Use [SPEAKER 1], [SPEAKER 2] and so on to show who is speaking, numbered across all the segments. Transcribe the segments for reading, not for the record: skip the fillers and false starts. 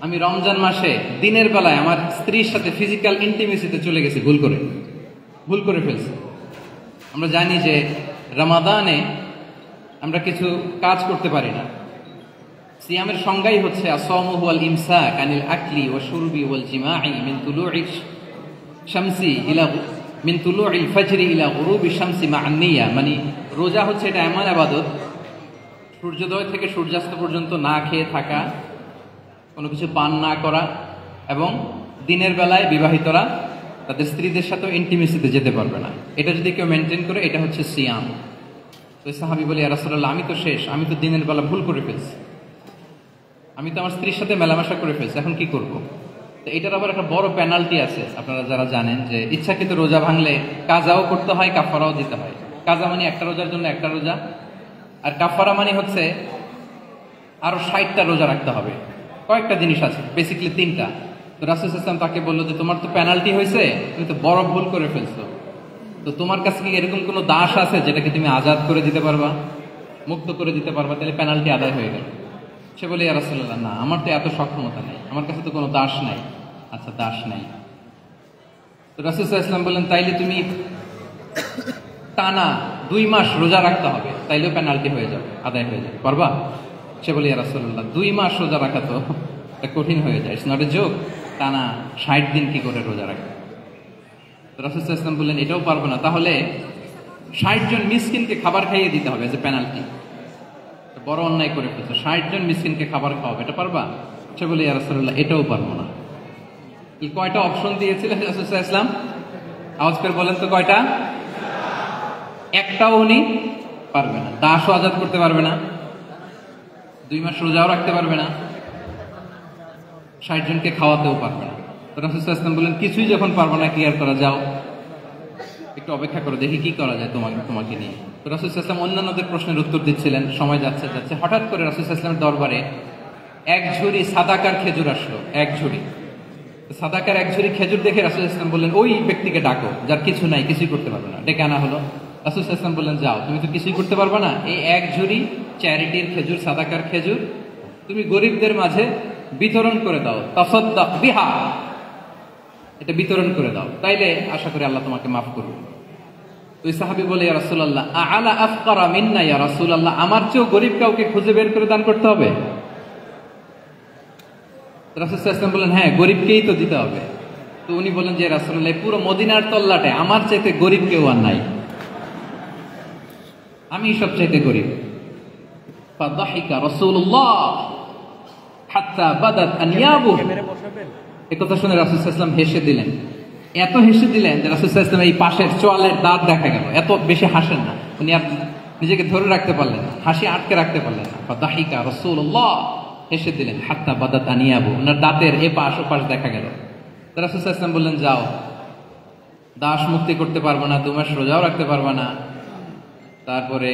[SPEAKER 1] আমি রমজান মাসে দিনের বেলায় আমার স্ত্রীর সাথে ফিজিক্যাল ইন্টিমেসিতে চলে গেছি ভুল করে ফেলছি। আমরা জানি যে রমাদানে আমরা কিছু কাজ করতে পারি না। সিয়ামের সংজ্ঞাই হচ্ছে আসওমু হুয়াল ইমসাক আনিল আকলি ওয়া শুরবি ওয়াল জিমাই মিন তুলুইশ শামসি ইলা মিন তুলুইল ফাজরি ইলা গুরুবি শামসি মা'আন নিয়া। মানে রোজা হচ্ছে এটা এমন ইবাদত, সূর্যোদয় থেকে সূর্যাস্ত পর্যন্ত না খেয়ে থাকা, কোনো কিছু পান না করা, এবং দিনের বেলায় বিবাহিতরা তাদের স্ত্রীদের সাথে ইন্টিমেসিতে যেতে পারবে না। এটা যদি কেউ মেনটেন করে এটা হচ্ছে সিয়াম। তো সাহাবী বলে, ইয়া রাসূলুল্লাহ, আমি তো শেষ, আমি তো দিনের বেলা ভুল করে ফেলছি, আমি তো আমার স্ত্রীর সাথে মেলামেশা করে ফেলছি, এখন কি করব? তো এটার আবার একটা বড় পেনাল্টি আছে। আপনারা যারা জানেন যে ইচ্ছাকৃত রোজা ভাঙলে কাজাও করতে হয়, কাফারাও দিতে হয়। কাজা মানে একটা রোজার জন্য একটা রোজা, আর কাফারা মানে হচ্ছে আরো 60টা রোজা রাখতে হবে। কয়েকটা জিনিস আছে, বেসিক্যালি 3টা। তো রাসূল সাল্লাল্লাহু আলাইহি ওয়াসাল্লাম তাকে বললো যে তোমার তো পেনাল্টি হয়েছে, তুমি তো বড় ভুল করে ফেলছো, তো তোমার কাছে কি এরকম কোনো দাস আছে যেটাকে তুমি আজাদ করে দিতে পারবা, মুক্ত করে দিতে পারবা, তাহলে পেনাল্টি আদায় হয়ে গেল। সে বলে, ইয়া রাসূলুল্লাহ, না, আমার তো এত সক্ষমতা নেই, আমার কাছে তো কোনো দাস নাই। আচ্ছা, দাস নাই। তো রাসূল সাল্লাল্লাহু আলাইহি ওয়াসাল্লাম বললেন, তাইলে তুমি টানা 2 মাস রোজা রাখতে হবে, তাইলেও পেনাল্টি হয়ে যাবে, আদায় হয়ে যাবে, পারবা? সে বলে, ইয়া রাসূলুল্লাহ, 2 মাস রোজা রাখা তো কঠিন হয়ে যায়, ইটস নট এ জোক। টানা 60 দিন কি করে রোজা রাখবে? তো রাসূল সাল্লাল্লাহু আলাইহি ওয়াসাল্লাম বললেন, এটাও পারবো না, তাহলে 60 জন মিসকিনকে খাবার খাইয়ে দিতে হবে এজ এ পেনাল্টি। বড় অন্যায় করে ফেলছো, 60 জন মিসকিনকে খাবার খাওয়াবে, এটা পারবা? সে বলে, ইয়া রাসূলুল্লাহ, এটাও পারবো না। এই কয়টা অপশন দিয়েছিলেন রাসূল সাল্লাল্লাহু আলাইহি ওয়াসাল্লাম? আওয়াজ করে বলেন তো কয়টা? একটাও উনি পারবে না। দাসও আজাদ করতে পারবে না, 2 মাস রোজাও রাখতে পারবে না, 60 জনকে খাওয়াতেও পারবে না। তো রাসূল সাল্লাল্লাহু আলাইহি ওয়াসাল্লাম বললেন, কিছুই যখন পারবো না, কি আর করা, যাও একটু অপেক্ষা করো, দেখি কি করা যায় তোমাকে নিয়ে। তো রাসূল সাল্লাল্লাহু আলাইহি ওয়াসাল্লাম অন্যান্যদের প্রশ্নের উত্তর দিচ্ছিলেন, সময় যাচ্ছে, হঠাৎ করে রাসূল সাল্লাল্লাহু আলাইহি ওয়াসাল্লামের দরবারে এক ঝুড়ি সাদাকার খেজুর আসলো। এক ঝুড়ি সাদাকার এক ঝুড়ি খেজুর দেখে রাসূল সাল্লাল্লাহু আলাইহি ওয়াসাল্লাম বললেন, ওই ব্যক্তিকে ডাকো যার কিছু নাই, কিছুই করতে পারবে না। ডেকে আনা হলো। রাসূল সাল্লাল্লাহু আলাইহি ওয়াসাল্লাম বললেন, যাও, তুমি তো কিছুই করতে পারবে না, এই এক ঝুড়ি চ্যারিটির খেজুর, সাদাকার খেজুর তুমি গরিবদের মাঝে বিতরণ করে দাও, তাসাদ্দাক বিহা, এটা বিতরণ করে দাও, তাইলে আশা করি আল্লাহ তোমাকে মাফ করবে। ওই সাহাবী বলে, ইয়া রাসূলুল্লাহ, আ'লা আফকারা মিন্না ইয়া রাসূলুল্লাহ, আমার চেয়েও গরিব কাউকে খুঁজে বের করে দান করতে হবে? রাসূল সাল্লাল্লাহু আলাইহি ওয়াসাল্লাম বললেন, হ্যাঁ, গরিবকেই তো দিতে হবে। তো উনি বলেন যে, রাসূলুল্লাহ, পুরো মদিনার তল্লাটে আমার চাইতে গরিব কেউ আর নাই, আমি সবচাইতে গরিব। ফাদাহিকা রাসূলুল্লাহ হাত্তা বাদাত আনিয়াবু। এই কথা শুনে রাসূল সাল্লাল্লাহু আলাইহি ওয়াসাল্লাম হেসে দিলেন। এত হেসে দিলেন যে রাসূল সাল্লাল্লাহু আলাইহি ওয়াসাল্লাম এই পাশের চোয়ালের দাঁত দেখা গেল। এত বেশি হাসেন না উনি, আর নিজেকে ধরে রাখতে পারলেন না, হাসি আটকে রাখতে পারলেন না। ফাদাহিকা রাসূলুল্লাহ, হেসে দিলেন। হাত্তা বাদাত আনিয়াবু, ওনার দাঁতের এপাশ ওপাশ দেখা গেল। রাসূল সাল্লাল্লাহু আলাইহি ওয়াসাল্লাম বললেন, যাও, দাস মুক্তি করতে পারবো না, 2 মাস রোজাও রাখতে পারবো না, তারপরে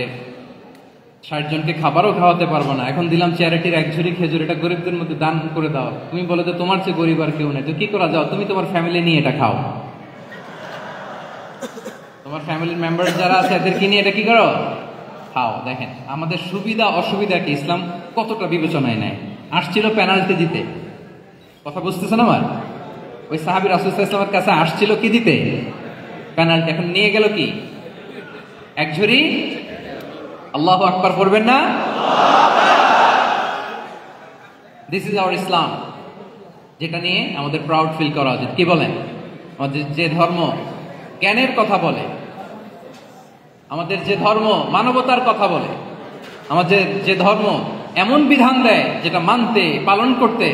[SPEAKER 1] 60 জনকে খাবারও খাওয়াতে পারবো না, এখন দিলাম চ্যারিটির এক ঝুড়ি খেজুর, এটা গরিবদের মধ্যে দান করে দাও। তুমি বলো যে তোমার চেয়ে গরিব আর কেউ নেই, তো কি করা, যাও, তুমি তোমার ফ্যামিলি নিয়ে এটা খাও, তোমার ফ্যামিলির মেম্বার যারা আছে এদেরকে নিয়ে এটা কি করো, খাও। দেখেন আমাদের সুবিধা অসুবিধাকে ইসলাম কতটা বিবেচনায় নেয়। আসছিল পেনাল্টি দিতে, কথা বুঝতেছেন আমার? ওই সাহাবী রাসূল সাল্লাল্লাহু আলাইহি ওয়াসাল্লামের কাছে আসছিল কি দিতে? পেনাল্টি। এখন নিয়ে গেল কি? এক ঝুড়ি। আল্লাহু আকবার পড়বেন না? দিস ইজ আওয়ার ইসলাম, যেটা নিয়ে আমাদের প্রাউড ফিল করা উচিত। কি বলেন? আমাদের যে ধর্ম জ্ঞানের কথা বলে, আমাদের যে ধর্ম মানবতার কথা বলে, আমাদের যে ধর্ম এমন বিধান দেয় যেটা মানতে পালন করতে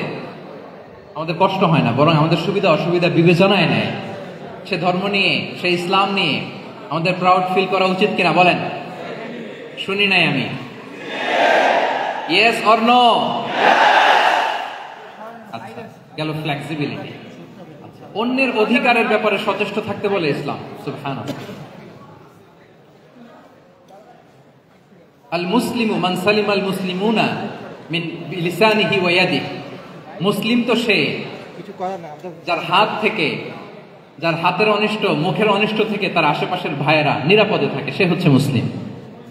[SPEAKER 1] আমাদের কষ্ট হয় না, বরং আমাদের সুবিধা অসুবিধা বিবেচনায় নেয়, সে ধর্ম নিয়ে, সে ইসলাম নিয়ে আমাদের প্রাউড ফিল করা উচিত কিনা বলেন? শুনি নাই আমি, ইয়েস অর নো? আচ্ছা, গেল ফ্লেক্সিবিলিটি। আচ্ছা, অন্যের অধিকারের ব্যাপারে সচেষ্ট থাকতে বলে ইসলাম। সুবহানাল্লাহ। আল মুসলিমু মান সালিমাল মুসলিমুনা মিন লিসানিহি ওয়া ইয়াদিহি। মুসলিম তো সে যার হাত থেকে, যার হাতের অনিষ্ট, মুখের অনিষ্ট থেকে তার আশেপাশের ভাইয়েরা নিরাপদে থাকে, সে হচ্ছে মুসলিম।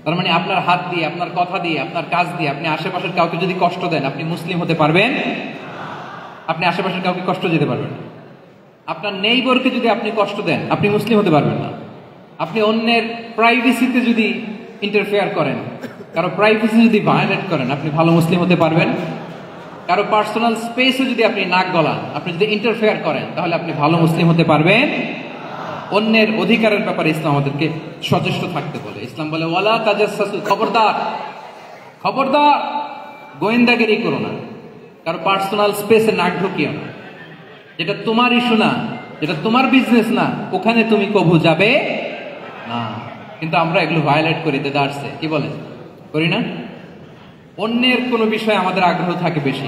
[SPEAKER 1] তার মানে আপনার হাত দিয়ে, আপনার কথা দিয়ে, আপনার কাজ দিয়ে আপনি আশেপাশের কাউকে যদি কষ্ট দেন, আপনি মুসলিম হতে পারবেন? আপনি আশেপাশের কাউকে কষ্ট দিতে পারবেন না। আপনার নেইবরকে যদি আপনি কষ্ট দেন, আপনি মুসলিম হতে পারবেন না। আপনি অন্যের প্রাইভেসিতে যদি ইন্টারফেয়ার করেন, কারো প্রাইভেসি যদি ভায়োলেট করেন, আপনি ভালো মুসলিম হতে পারবেন? কারো পার্সোনাল স্পেসে যদি আপনি নাক গলান, আপনি যদি ইন্টারফেয়ার করেন, তাহলে আপনি ভালো মুসলিম হতে পারবেন? অন্যের অধিকারের ব্যাপারে ইসলাম আমাদেরকে সচেষ্ট থাকতে বলে। ইসলাম বলে ওয়ালা তাজাসসু, খবরদার খবরদার গোয়েন্দাগিরি করো না, কারো পার্সোনাল স্পেসে নাক ঢুকিও না। যেটা তোমার ইস্যু না, যেটা তোমার বিজনেস না, ওখানে তুমি কবু যাবে না। কিন্তু আমরা এগুলো ভায়োলেট করি, দেদারসে কি বলে করি না? অন্যের কোনো বিষয়ে আমাদের আগ্রহ থাকে বেশি,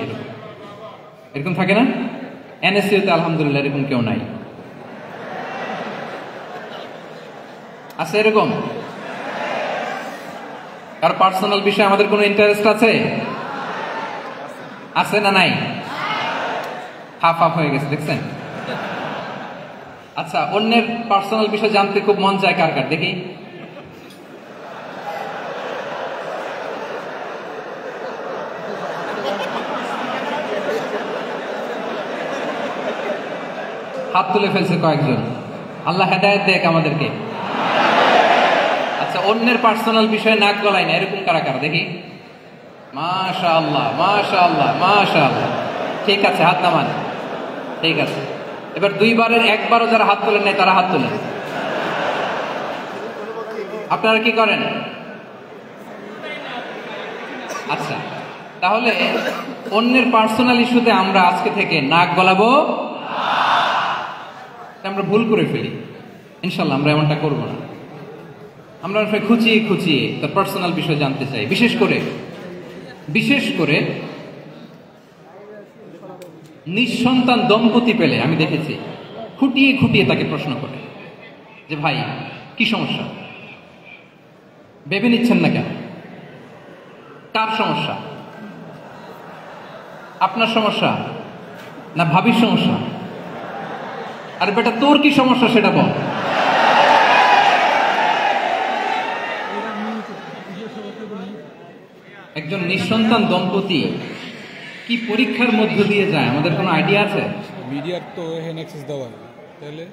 [SPEAKER 1] এরকম থাকে না? এনএসইউতে আলহামদুলিল্লাহ এরকম কেউ নাই, আছে এরকম? কার পার্সোনাল বিষয়ে আমাদের কোনো ইন্টারেস্ট আছে? আছে না নাই? হাফ হাফ হয়ে গেছে, দেখছেন? আচ্ছা, অন্যের পার্সোনাল বিষয় জানতে খুব মন চায় কার কার দেখি? হাত তুলে ফেলছে কয়েকজন, আল্লাহ হেদায়েত দেখ আমাদেরকে। আচ্ছা, অন্যের পার্সোনাল বিষয়ে নাক গলায় না, এরকম কারা কারা দেখি? মাশাআল্লাহ মাশাআল্লাহ মাশাআল্লাহ, ঠিক আছে, হাত নামান, ঠিক আছে। এবার দুইবারের একবারও যারা হাত তোলেন নাই তারা হাত তোলেন। আপনারা কি করেন? আচ্ছা, তাহলে অন্যের পার্সোনাল ইস্যুতে আমরা আজকে থেকে নাক গলাবো, আমরা ভুল করে ফেলি। ইনশাল্লাহ আমরা এমনটা করবো না। আমরা খুঁচিয়ে খুঁচিয়ে তার পার্সোনাল বিষয় জানতে চাই। বিশেষ করে নিঃসন্তান দম্পতি পেলে আমি দেখেছি খুঁটিয়ে খুঁটিয়ে তাকে প্রশ্ন করে যে ভাই কি সমস্যা, ভেবে নিচ্ছেন না কেন? কার সমস্যা? আপনার সমস্যা না ভাবির সমস্যা? আরে বেটা, তোর কি সমস্যা সেটা বল। একজন নিঃসন্তান দম্পতি কি পরীক্ষার মধ্য দিয়ে যায় আমাদের কোনো আইডিয়া আছে?
[SPEAKER 2] মিডিয়ার তো অ্যাক্সেস দেওয়া, তাহলে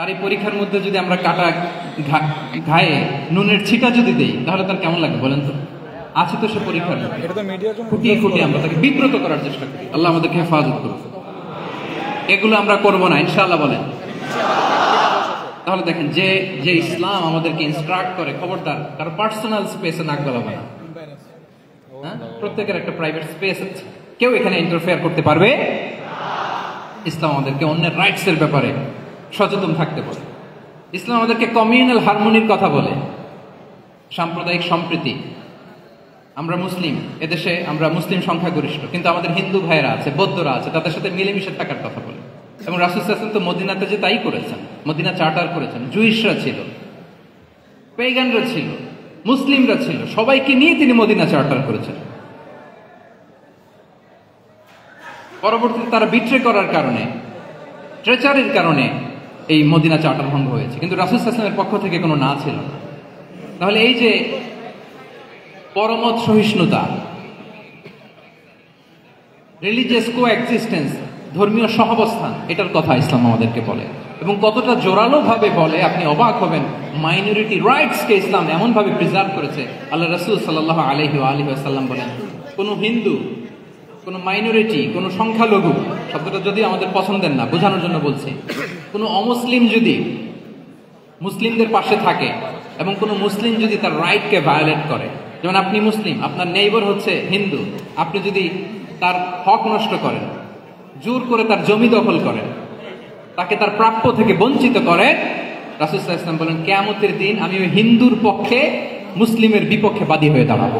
[SPEAKER 1] আর এই পরীক্ষার মধ্যে যদি আমরা কাটা ঘায়ে নুনের ছিটা যদি দেই, তাহলে তার কেমন লাগে বলেন তো? আছে তো সে পরীক্ষার, খুঁটিয়ে খুঁটিয়ে আমরা তাকে বিব্রত করার চেষ্টা করি। আল্লাহ আমাদেরকে হেফাজত করুন। এগুলো আমরা করবো না, ইনশাআল্লাহ বলেন। তাহলে দেখেন, যে ইসলাম আমাদেরকে ইনস্ট্রাক্ট করে, খবরদার কারো পার্সোনাল স্পেসে নাক গলাবে না। প্রত্যেকের একটা প্রাইভেট স্পেস আছে, কেউ এখানে ইন্টারফেয়ার করতে পারবে। ইসলাম আমাদেরকে অন্যের রাইটস এর ব্যাপারে সচেতন থাকতে বলে। ইসলাম আমাদেরকে কমিউনাল হারমোনির কথা বলে, সাম্প্রদায়িক সম্প্রীতি। আমরা মুসলিম, এদেশে আমরা মুসলিম সংখ্যাগরিষ্ঠ, কিন্তু আমাদের হিন্দু ভাইয়েরা আছে, বৌদ্ধরা আছে, তাদের সাথে মিলেমিশে থাকার কথা বলে। এবং রাসূল সাল্লাল্লাহু আলাইহি ওয়াসাল্লাম তো মদিনাতে যে তাই করেছেন, মদিনা চার্টার করেছেন। জুইশরা ছিল, পেগানরা ছিল, মুসলিমরা ছিল, সবাইকে নিয়ে তিনি মদিনা চার্টার করেছেন। পরবর্তীতে তারা বিট্রে করার কারণে, ট্রেচারের কারণে এই মদিনা চার্টার ভঙ্গ হয়েছে, কিন্তু রাসূল সাল্লাল্লাহু আলাইহি ওয়াসাল্লামের পক্ষ থেকে কোনো না ছিল না। তাহলে এই যে পরমত সহিষ্ণুতা, রিলিজিয়াস কোএক্সিস্টেন্স, ধর্মীয় সহাবস্থান, এটার কথা ইসলাম আমাদেরকে বলে। এবং কতটা জোরালো ভাবে বলে আপনি অবাক হবেন। মাইনরিটি রাইটসকে ইসলাম এমন ভাবে প্রিজার্ভ করেছে। আল্লাহ রাসূল সাল্লাল্লাহু আলাইহি ওয়াসাল্লাম বলেন, কোন হিন্দু, কোন মাইনরিটি, কোন সংখ্যালঘু, শব্দটা যদি আমাদের পছন্দের না, বোঝানোর জন্য বলছি, কোন অমুসলিম যদি মুসলিমদের পাশে থাকে এবং কোন মুসলিম যদি তার রাইটকে ভায়োলেট করে, যেমন আপনি মুসলিম, আপনার নেইবার হচ্ছে হিন্দু, আপনি যদি তার হক নষ্ট করেন, জোর করে তার জমি দখল করেন, তাকে তার প্রাপ্য থেকে বঞ্চিত করেন, রাসূল সাল্লাল্লাহু আলাইহি ওয়াসাল্লাম বলেন কিয়ামতের দিন আমি ওই হিন্দুর পক্ষে মুসলিমের বিপক্ষে বাদী হয়ে দাঁড়াবো।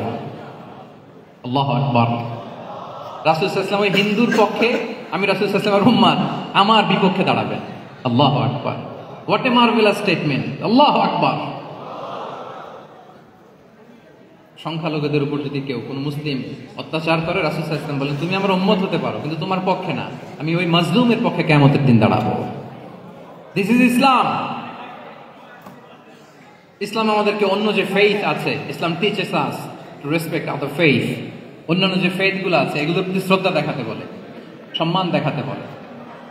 [SPEAKER 1] আল্লাহু আকবার। রাসূল সাল্লাল্লাহু আলাইহি ওয়াসাল্লাম ওই হিন্দুর পক্ষে, আমি রাসূল সাল্লাল্লাহু আলাইহি ওয়াসাল্লামের উম্মত, আমার বিপক্ষে দাঁড়াবেন। আল্লাহু আকবার। What a marvellous statement. আল্লাহু আকবার। সংখ্যালঘুদের উপর যদি কেউ কোন মুসলিম অত্যাচার করে, রাসূল সাল্লাল্লাহু আলাইহি ওয়াসাল্লাম বলেন তুমি আমার উম্মত হতে পারো, কিন্তু তোমার পক্ষে না, আমি ওই মাজলুমের পক্ষে কিয়ামতের দিন দাঁড়াবো। দিস ইজ ইসলাম। ইসলাম আমাদেরকে অন্য যে ফেইথ আছে, Islam teaches us to respect other faith. অন্যান্য যে ফেইথ গুলো আছে এগুলোর প্রতি শ্রদ্ধা দেখাতে বলে, সম্মান দেখাতে বলে।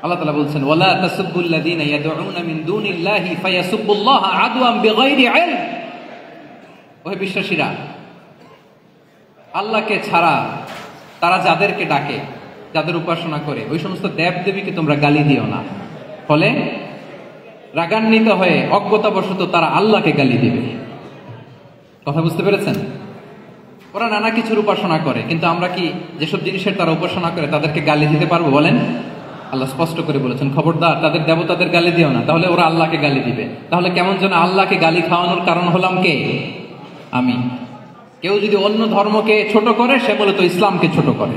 [SPEAKER 1] আল্লাহ তাআলা বলছেন ওয়ালা তাসুবুল্লাযীনা ইয়াদউনা মিন দুনিল্লাহি ফায়াসুবুল্লাহা আদওয়ান বিগাইরি ইলম। ওহে বিশ্বাসীরা, আল্লাহকে ছাড়া তারা যাদেরকে ডাকে, যাদের উপাসনা করে, ওই সমস্ত দেব দেবীকে তোমরা গালি দিও না। ফলে রাগান্বিত হয়ে অজ্ঞতাবশত তারা আল্লাহকে গালি দিবে। কথা বুঝতে পেরেছেন? ওরা নানা কিছুর উপাসনা করে, কিন্তু আমরা কি যেসব জিনিসের তারা উপাসনা করে তাদেরকে গালি দিতে পারবো বলেন? আল্লাহ স্পষ্ট করে বলেছেন খবরদার তাদের দেবতাদের গালি দিও না, তাহলে ওরা আল্লাহকে গালি দিবে। তাহলে কেমন যেন আল্লাহকে গালি খাওয়ানোর কারণ হলাম কে? আমি। কেউ যদি অন্য ধর্মকে ছোট করে সে মূলত ইসলামকে ছোট করে।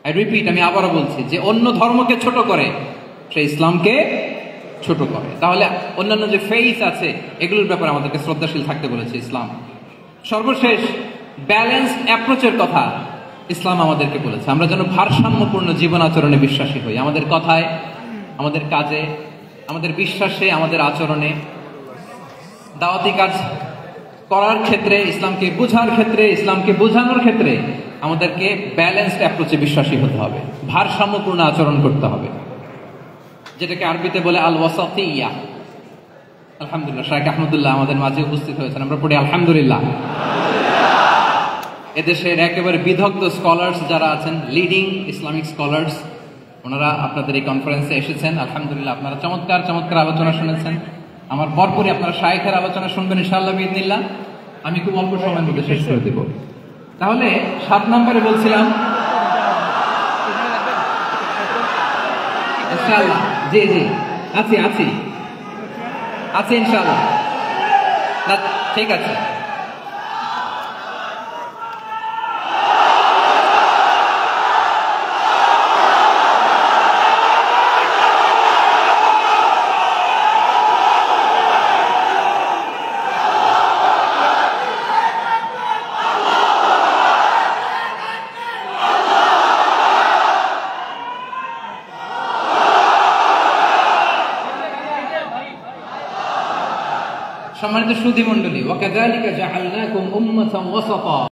[SPEAKER 1] আই রিপিট, আমি আবারও বলছি, যে অন্য ধর্মকে ছোট করে সে ইসলামকে ছোট করে। তাহলে অন্যান্য যে ফেইথ আছে এগুলোর ব্যাপারে আমাদেরকে শ্রদ্ধাশীল থাকতে বলেছে ইসলাম। সর্বশেষ ব্যালেন্সড অ্যাপ্রোচের কথা ইসলাম আমাদেরকে বলেছে, আমরা যেন ভারসাম্যপূর্ণ জীবন আচরণে বিশ্বাসী হই। আমাদের কথায়, আমাদের কাজে, আমাদের বিশ্বাসে, আমাদের আচরণে, দাওয়াতি কাজ করার ক্ষেত্রে, ইসলামকে বোঝার ক্ষেত্রে, ইসলামকে বোঝানোর ক্ষেত্রে আমাদেরকে ব্যালেন্সড অ্যাপ্রোচে বিশ্বাসী হতে হবে, ভারসাম্যপূর্ণ আচরণ করতে হবে, যেটাকে আরবিতে বলে আল ওয়াসাতিয়া। আলহামদুলিল্লাহ, শাইখ আহমদুল্লাহ আমাদের মাঝে উপস্থিত হয়েছেন, আমরা পড়ি আলহামদুলিল্লাহ। এদেশের একেবারে বিদগ্ধ স্কলার্স যারা আছেন, লিডিং ইসলামিক স্কলার্স, ওনারা আপনাদের এই কনফারেন্সে এসেছেন। আলহামদুলিল্লাহ, আপনারা চমৎকার চমৎকার আলোচনা শুনেছেন। আমার পরপরই আপনারা শাইখের আলোচনা শুনবেন ইনশাআল্লাহ বিইذনিল্লাহ। আমি খুব অল্প সময়ের মধ্যে শেষ করে দেব। তাহলে 7 নম্বরে বলছিলাম ইনশাআল্লাহ। জি জি, আছি আছি আছি ইনশাআল্লাহ। ঠিক আছে। সম্মানিত সুধী মণ্ডলী, ওয়াকাযালিকা জাআলনাকুম উম্মাতান ওয়াসাতা।